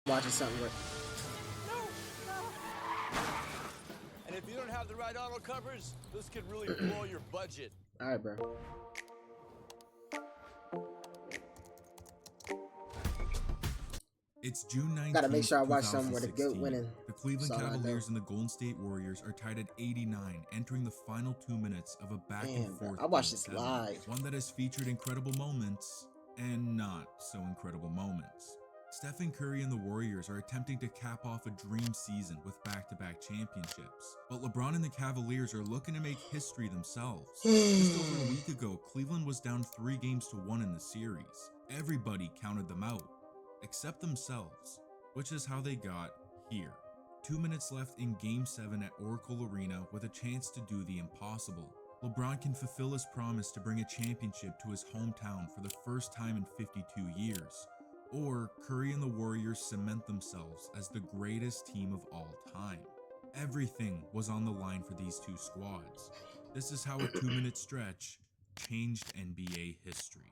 watching something where And if you don't have the right auto covers, this could really blow your budget. all right, bro. It's June 19th, Gotta make sure I watch something where the GOAT 2016. winning. The Cleveland That's all I know. Cavaliers and the Golden State Warriors are tied at 89, entering the final 2 minutes of a back Damn, and bro. forth. I watched Game this 7, live. one that has featured incredible moments and not so incredible moments. Stephen Curry and the Warriors are attempting to cap off a dream season with back-to-back championships, but LeBron and the Cavaliers are looking to make history themselves. Just over a week ago, Cleveland was down 3-1 in the series. Everybody counted them out, except themselves, which is how they got here. 2 minutes left in Game 7 at Oracle Arena with a chance to do the impossible. LeBron can fulfill his promise to bring a championship to his hometown for the first time in 52 years. Or Curry and the Warriors cement themselves as the greatest team of all time. Everything was on the line for these two squads. This is how a 2-minute stretch changed NBA history.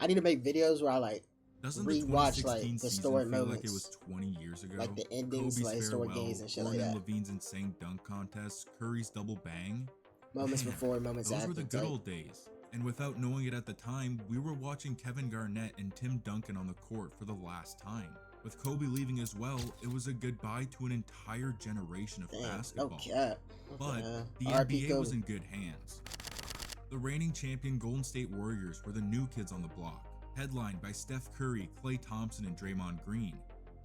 I need to make videos where I like Doesn't the rewatch 2016 like season historic feel moments, like it was 20 years ago? like the endings, Kobe's like historic farewell, games and shit like Gordon that. Levine's insane dunk contest, Curry's double bang. Moments Man, before, moments those after. were the good type. old days. And without knowing it at the time, we were watching Kevin Garnett and Tim Duncan on the court for the last time. With Kobe leaving as well, it was a goodbye to an entire generation of Damn, no basketball. cap. But the RIP NBA was Kobe. in good hands. The reigning champion Golden State Warriors were the new kids on the block, headlined by Steph Curry, Klay Thompson, and Draymond Green,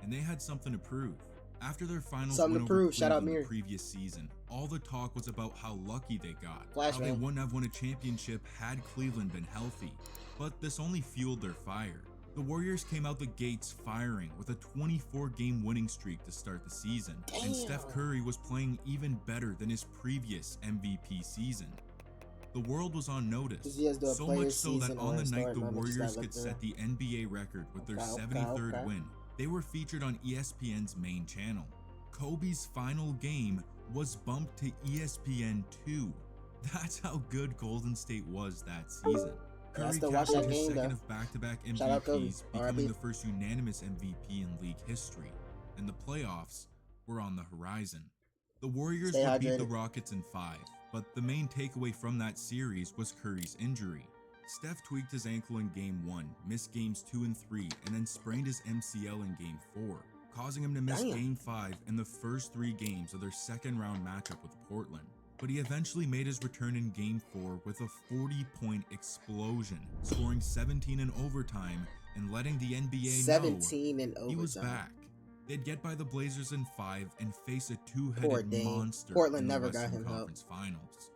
and they had something to prove. After their finals Something win to over prove. Shout out Cleveland Mir. the previous season, all the talk was about how lucky they got, Flash, how they man. wouldn't have won a championship had Cleveland been healthy. But this only fueled their fire. The Warriors came out the gates firing with a 24-game winning streak to start the season, and Steph Damn. Curry was playing even better than his previous MVP season. The world was on notice, Does he has the so player much so that season on or the night historic the moments? Just Warriors gotta could look set the NBA record with their Okay, 73rd okay. win, they were featured on ESPN's main channel. Kobe's final game was bumped to ESPN2. That's how good Golden State was that season. Yeah, I Curry still watch captured that his game, second though. of back-to-back Shout out Kobe. MVPs, becoming RIP. the first unanimous MVP in league history, and the playoffs were on the horizon. The Warriors Stay would beat the hydrated. Rockets in 5, but the main takeaway from that series was Curry's injury. Steph tweaked his ankle in Game 1, missed Games 2 and 3, and then sprained his MCL in Game 4, causing him to miss Damn. Game 5 and the first 3 games of their second-round matchup with Portland. But he eventually made his return in Game 4 with a 40-point explosion, scoring 17 in overtime and letting the NBA 17 in know overtime. he was back. They'd get by the Blazers in 5 and face a Poor two-headed Dame. monster Portland in the never got Western him help. Conference Finals.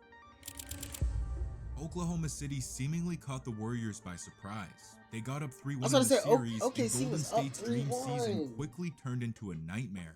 Oklahoma City seemingly caught the Warriors by surprise. They got up 3-1 in was the about to say, series, OKC and Golden was up State's dream 3-1. season quickly turned into a nightmare.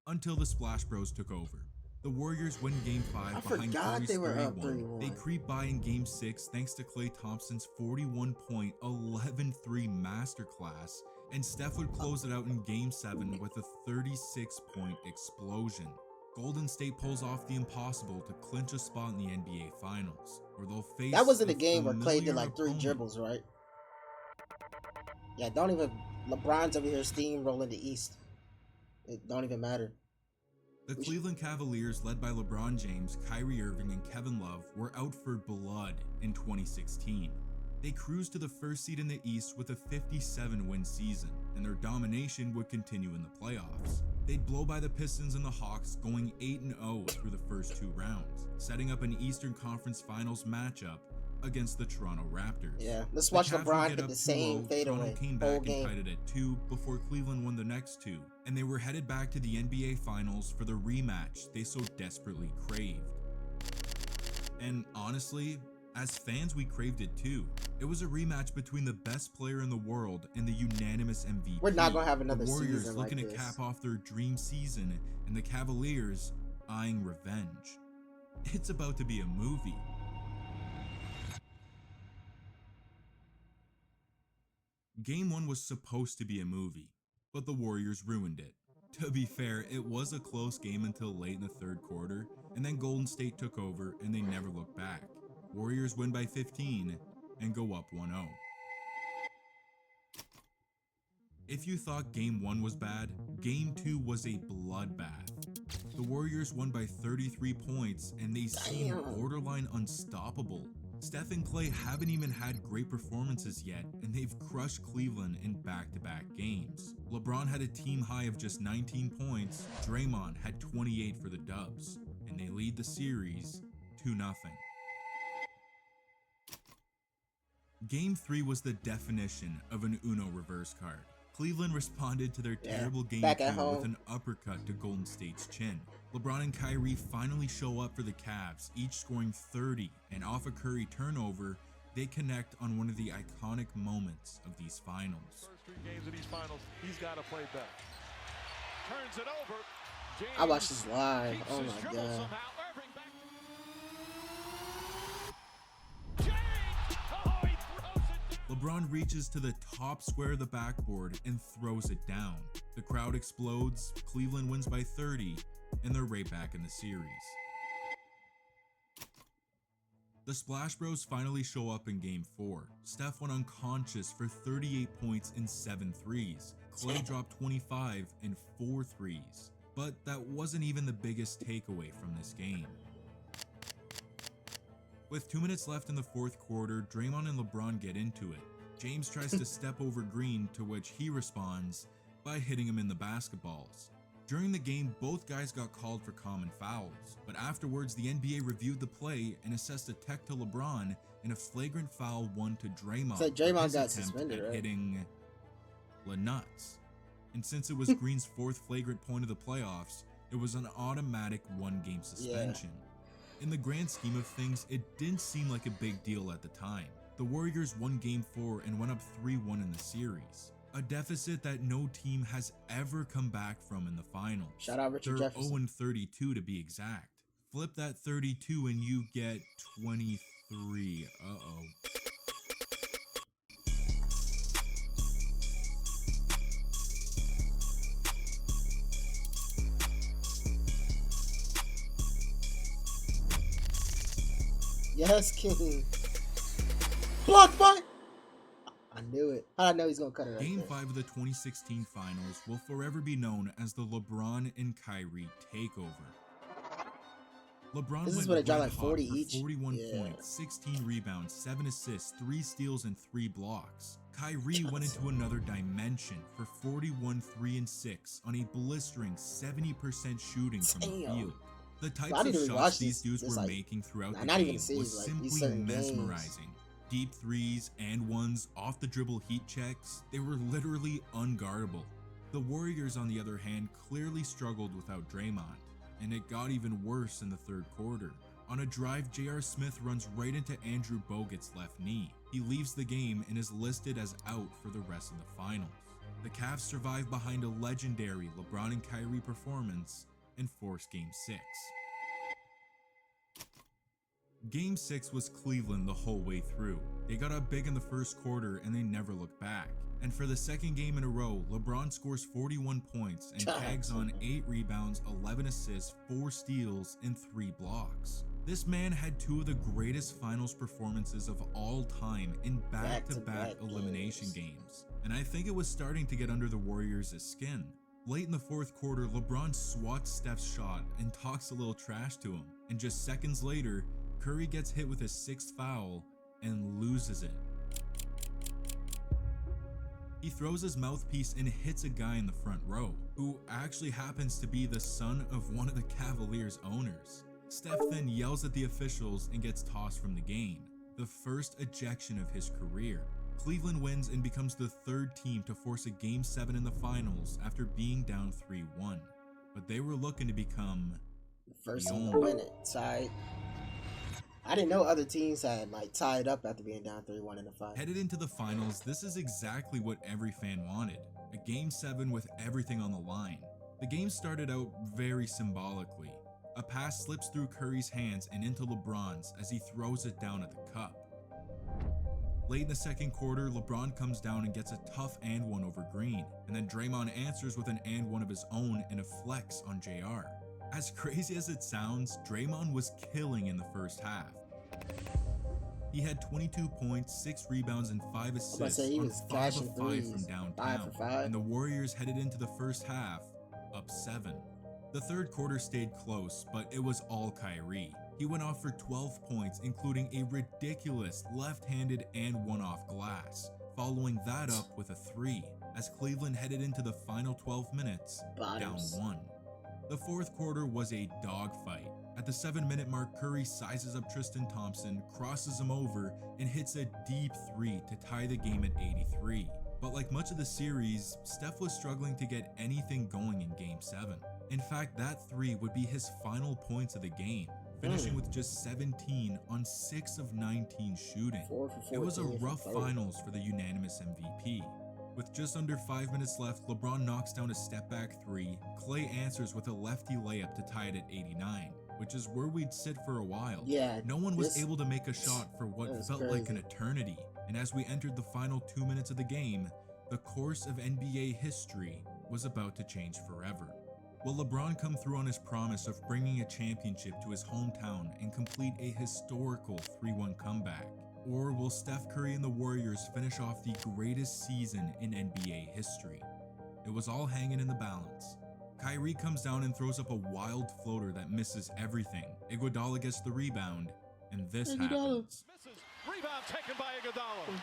Until the Splash Bros took over. The Warriors win Game 5 I behind forgot Curry's they were up 31. They 3-1. creep by in Game 6 thanks to Klay Thompson's 41-point, 11-3 masterclass, and Steph would close it out in Game 7 with a 36-point explosion. Golden State pulls off the impossible to clinch a spot in the NBA Finals, where they'll face That wasn't a a game where Clay did familiar like 3 opponent. dribbles, right? Yeah, don't even. LeBron's over here steamrolling the East. It don't even matter. The Cleveland Cavaliers, led by LeBron James, Kyrie Irving, and Kevin Love, were out for blood in 2016. They cruised to the first seed in the East with a 57-win season, and their domination would continue in the playoffs. They'd blow by the Pistons and the Hawks, going 8-0 through the first 2 rounds, setting up an Eastern Conference Finals matchup against the Toronto Raptors. Yeah, let's The watch Cavs would LeBron get hit up the 2-0, same fadeaway Toronto came whole back game. and tied it at 2 before Cleveland won the next 2, and they were headed back to the NBA Finals for the rematch they so desperately craved. And honestly, as fans, we craved it too. It was a rematch between the best player in the world and the unanimous MVP. We're not gonna have another the Warriors season looking like to this. cap off their dream season, and the Cavaliers eyeing revenge. It's about to be a movie. Game 1 was supposed to be a movie, but the Warriors ruined it. To be fair, it was a close game until late in the third quarter, and then Golden State took over and they never looked back. Warriors win by 15 and go up 1-0. If you thought Game 1 was bad, Game 2 was a bloodbath. The Warriors won by 33 points and they seem borderline unstoppable. Steph and Klay haven't even had great performances yet, and they've crushed Cleveland in back-to-back games. LeBron had a team high of just 19 points, Draymond had 28 for the Dubs, and they lead the series 2-0. Game 3 was the definition of an Uno reverse card. Cleveland responded to their terrible Game 2 with an uppercut to Golden State's chin. LeBron and Kyrie finally show up for the Cavs, each scoring 30, and off a Curry turnover, they connect on one of the iconic moments of these finals. First 3 games of these finals, he's got to play better. Turns it over. James I watched this live. Oh my god. LeBron reaches to the top square of the backboard and throws it down. The crowd explodes, Cleveland wins by 30, and they're right back in the series. The Splash Bros finally show up in Game 4. Steph went unconscious for 38 points and 7 threes. Klay dropped 25 and 4 threes. But that wasn't even the biggest takeaway from this game. With 2 minutes left in the fourth quarter, Draymond and LeBron get into it. James tries to step over Green, to which he responds by hitting him in the basketballs. During the game, both guys got called for common fouls, but afterwards the NBA reviewed the play and assessed a tech to LeBron and a flagrant foul one to Draymond. So Draymond got suspended, right? Hitting Nuts. And since it was Green's 4th flagrant point of the playoffs, it was an automatic 1-game suspension. In the grand scheme of things, it didn't seem like a big deal at the time. The Warriors won Game 4 and went up 3-1 in the series, a deficit that no team has ever come back from in the finals. Shout out Richard Jefferson. 0-32 to be exact. Flip that 32 and you get 23. Uh-oh. Yes, King. Blocked by. I knew it. I know he's gonna cut it right Game there. 5 of the 2016 finals will forever be known as the LeBron and Kyrie takeover. LeBron This is went when it dropped red like hot 40 for each. 41 Yeah. points, 16 rebounds, 7 assists, 3 steals, and 3 blocks. Kyrie went into another dimension for 41, 3 and 6 on a blistering 70% shooting from the field. The types of shots these dudes were making throughout the game was simply mesmerizing. Deep threes and ones, off the dribble heat checks, they were literally unguardable. The Warriors, on the other hand, clearly struggled without Draymond, and it got even worse in the third quarter. On a drive, J.R. Smith runs right into Andrew Bogut's left knee. He leaves the game and is listed as out for the rest of the finals. The Cavs survive behind a legendary LeBron and Kyrie performance and force Game 6. Game 6 was Cleveland the whole way through. They got up big in the first quarter and they never looked back. And for the second game in a row, LeBron scores 41 points and tags on 8 rebounds, 11 assists, 4 steals, and 3 blocks. This man had 2 of the greatest finals performances of all time in back-to-back elimination games. And I think it was starting to get under the Warriors' skin. Late in the fourth quarter, LeBron swats Steph's shot and talks a little trash to him. And just seconds later, Curry gets hit with his 6th foul and loses it. He throws his mouthpiece and hits a guy in the front row, who actually happens to be the son of one of the Cavaliers' owners. Steph then yells at the officials and gets tossed from the game, the first ejection of his career. Cleveland wins and becomes the 3rd team to force a Game 7 in the finals after being down 3-1. But they were looking to become the first team to win it. Tied. I didn't know other teams had tied up after being down 3-1 in the finals. Headed into the finals, this is exactly what every fan wanted. A Game 7 with everything on the line. The game started out very symbolically. A pass slips through Curry's hands and into LeBron's as he throws it down at the cup. Late in the second quarter, LeBron comes down and gets a tough and one over Green, and then Draymond answers with an and one of his own and a flex on JR. As crazy as it sounds, Draymond was killing in the first half. He had 22 points, 6 rebounds, and 5 assists he on was 5 cashing of 5 from threes. downtown, 5 for 5. and the Warriors headed into the first half up 7. The third quarter stayed close, but it was all Kyrie. He went off for 12 points, including a ridiculous left-handed and one off glass, following that up with a 3, as Cleveland headed into the final 12 minutes Bottoms. down 1. The fourth quarter was a dogfight. At the 7-minute mark, Curry sizes up Tristan Thompson, crosses him over, and hits a deep 3 to tie the game at 83. But like much of the series, Steph was struggling to get anything going in Game 7. In fact, that 3 would be his final points of the game, finishing with just 17 on 6 of 19 shooting. 4 for 14 It was a from rough both. finals for the unanimous MVP. With just under 5 minutes left, LeBron knocks down a step-back 3. Clay answers with a lefty layup to tie it at 89, which is where we'd sit for a while. Yeah, No one was able to make a shot for what was felt like an crazy. eternity, and as we entered the final 2 minutes of the game, the course of NBA history was about to change forever. Will LeBron come through on his promise of bringing a championship to his hometown and complete a historical 3-1 comeback? Or will Steph Curry and the Warriors finish off the greatest season in NBA history? It was all hanging in the balance. Kyrie comes down and throws up a wild floater that misses everything. Iguodala gets the rebound, and this happens. Misses. Rebound taken by Iguodala.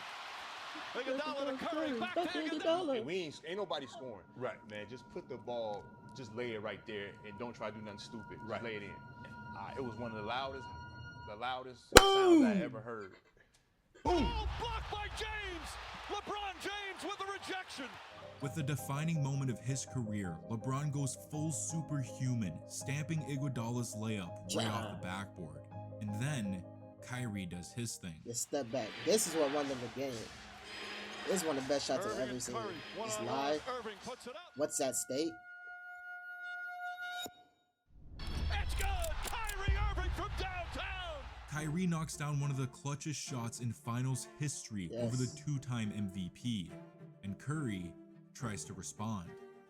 Iguodala to Curry. Back to Iguodala. Hey, ain't nobody scoring. Right, man. Just put the ball, just lay it right there, and don't try to do nothing stupid. Just lay it in. It was one of the loudest sounds I ever heard. Ball blocked by James. LeBron James with the rejection. With the defining moment of his career, LeBron goes full superhuman, stamping Iguodala's layup right off the backboard. And then, Kyrie does his thing. The step back. This is what won them the game. This is one of the best shots I've ever seen. It's live. Irving puts it up. What's that state? It's good. Kyrie Irving from downtown. Kyrie knocks down one of the clutchest shots in finals history over the 2-time MVP, and Curry tries to respond.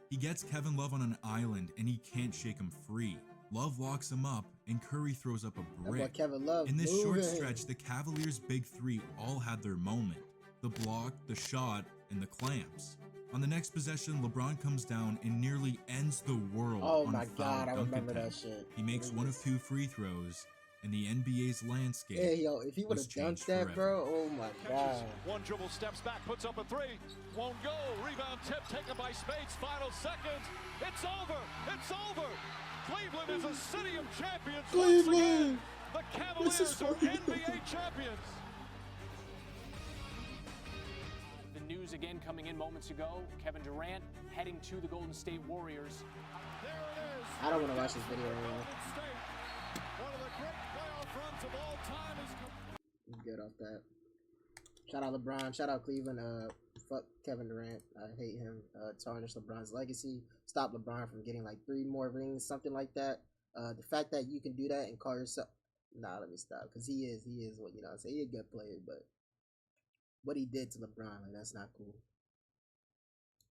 He gets Kevin Love on an island and he can't shake him free. Love locks him up and Curry throws up a brick. Kevin Love in this short stretch, the Cavaliers' big 3 all had their moment. The block, the shot, and the clamps. On the next possession, LeBron comes down and nearly ends the world on a foul dunk remember attempt. that shit. He makes one of 2 free throws, and the NBA's landscape if he would have dunked that, bro, oh my god. One dribble, steps back, puts up a 3. Won't go. Rebound tip taken by Spates. Final seconds. It's over. It's over. Cleveland is a city of champions. Once again, the Cavaliers are NBA champions. The news again coming in moments ago. Kevin Durant heading to the Golden State Warriors. There it is. I don't want to watch this video anymore. Golden State, one of the great playoff runs of all time, is Get off that. Shout out LeBron. Shout out Cleveland. Fuck Kevin Durant. I hate him. Tarnish LeBron's legacy. Stop LeBron from getting like 3 more rings, something like that. The fact that you can do that and call yourself... Nah, let me stop. Because he is what, you know what I'm saying? He's a good player, but what he did to LeBron, like, that's not cool.